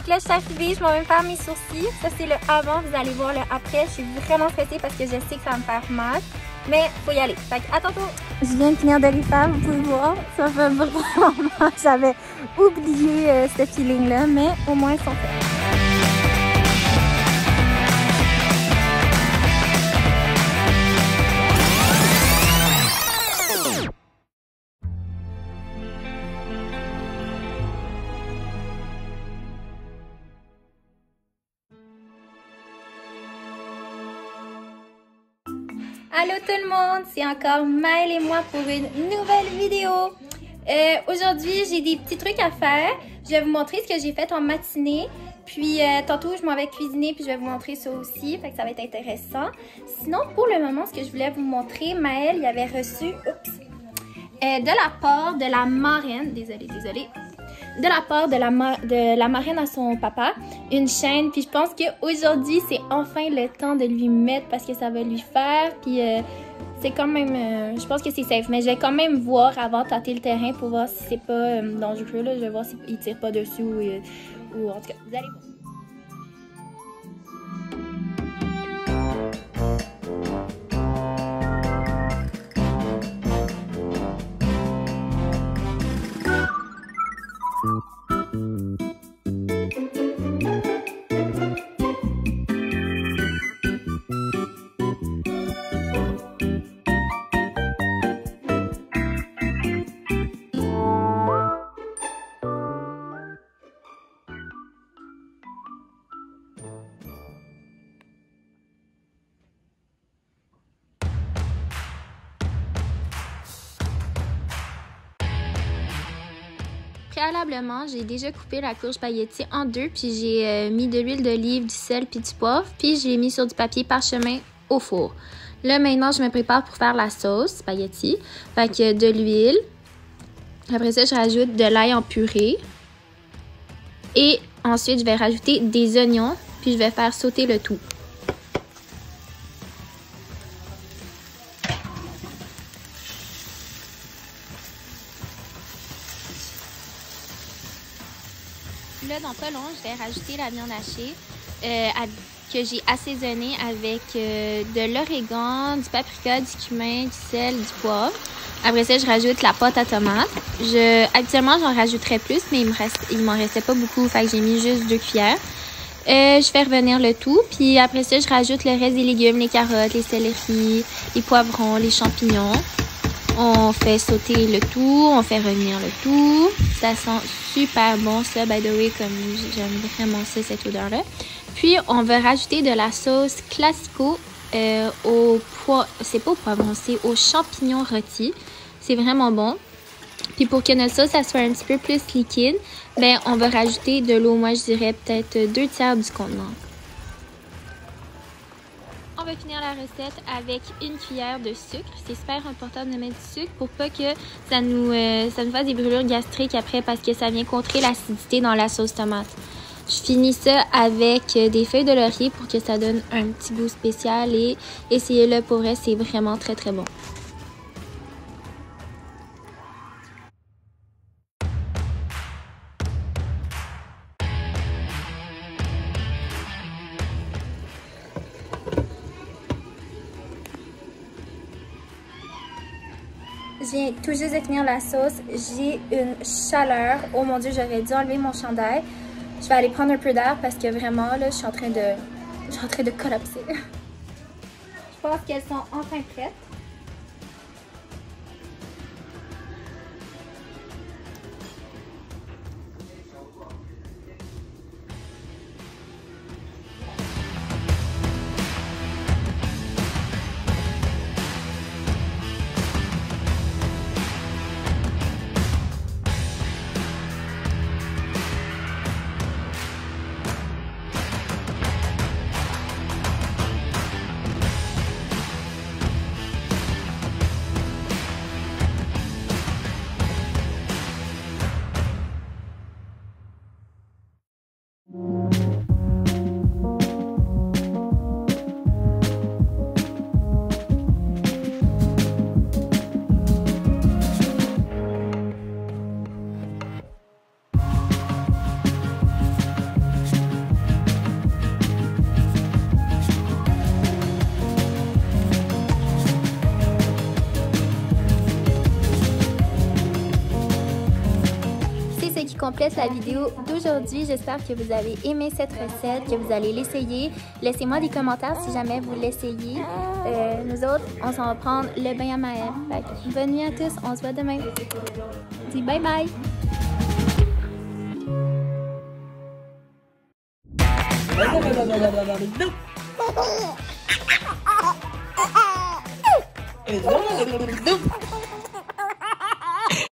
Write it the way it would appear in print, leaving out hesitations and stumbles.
que là, je suis arrivée, je vais même faire mes sourcils. Ça, c'est le avant, vous allez voir le après. Je suis vraiment stressée parce que je sais que ça va me faire mal. Mais faut y aller. Fait que, à tantôt. Je viens de finir de les faire, vous pouvez voir. Ça fait vraiment mal. J'avais oublié ce feeling-là, mais au moins, ils sont faits. Allô tout le monde, c'est encore Maëlle et moi pour une nouvelle vidéo. Aujourd'hui, j'ai des petits trucs à faire. Je vais vous montrer ce que j'ai fait en matinée. Puis tantôt, je m'en vais cuisiner puis je vais vous montrer ça aussi. Fait que ça va être intéressant. Sinon, pour le moment, ce que je voulais vous montrer, Maëlle, il avait reçu de la part de la marraine, désolée, de la part de la marraine à son papa, une chaîne. Puis je pense qu'aujourd'hui, c'est enfin le temps de lui mettre parce que ça va lui faire. Puis c'est quand même, je pense que c'est safe. Mais je vais quand même voir avant de tâter le terrain pour voir si c'est pas dangereux. Là. Je vais voir s'il tire pas dessus ou en tout cas, vous allez voir. Préalablement, j'ai déjà coupé la courge spaghetti en deux, puis j'ai mis de l'huile d'olive, du sel puis du poivre, puis je l'ai mis sur du papier parchemin au four. Là, maintenant, je me prépare pour faire la sauce spaghetti. Fait que de l'huile. Après ça, je rajoute de l'ail en purée. Et ensuite, je vais rajouter des oignons, puis je vais faire sauter le tout. Là, dans pas long, je vais rajouter la viande hachée que j'ai assaisonnée avec de l'origan, du paprika, du cumin, du sel, du poivre. Après ça, je rajoute la pâte à tomate. Habituellement, j'en rajouterais plus, mais il m'en restait pas beaucoup, fait que j'ai mis juste 2 cuillères. Je fais revenir le tout, puis après ça, je rajoute le reste des légumes, les carottes, les céleris, les poivrons, les champignons. On fait sauter le tout, on fait revenir le tout. Ça sent super bon, ça, by the way, comme j'aime vraiment ça, cette odeur-là. Puis, on va rajouter de la sauce classico c'est pas au poivron, c'est aux champignons rôtis. C'est vraiment bon. Puis, pour que notre sauce ça soit un petit peu plus liquide, ben, on va rajouter de l'eau, moi, je dirais peut-être 2/3 du contenant. On va finir la recette avec une cuillère de sucre. C'est super important de mettre du sucre pour pas que ça nous fasse des brûlures gastriques après parce que ça vient contrer l'acidité dans la sauce tomate. Je finis ça avec des feuilles de laurier pour que ça donne un petit goût spécial et essayez-le pour vrai, c'est vraiment très très bon. Je viens tout juste de finir la sauce. J'ai une chaleur. Oh mon Dieu, j'aurais dû enlever mon chandail. Je vais aller prendre un peu d'air parce que vraiment, là, je suis en train de collapser. Je pense qu'elles sont enfin prêtes. complète la vidéo d'aujourd'hui. J'espère que vous avez aimé cette recette, que vous allez l'essayer. Laissez-moi des commentaires si jamais vous l'essayez. Nous autres, on s'en va prendre le bain à Maëlle. Bonne nuit à tous, on se voit demain. Dis bye bye!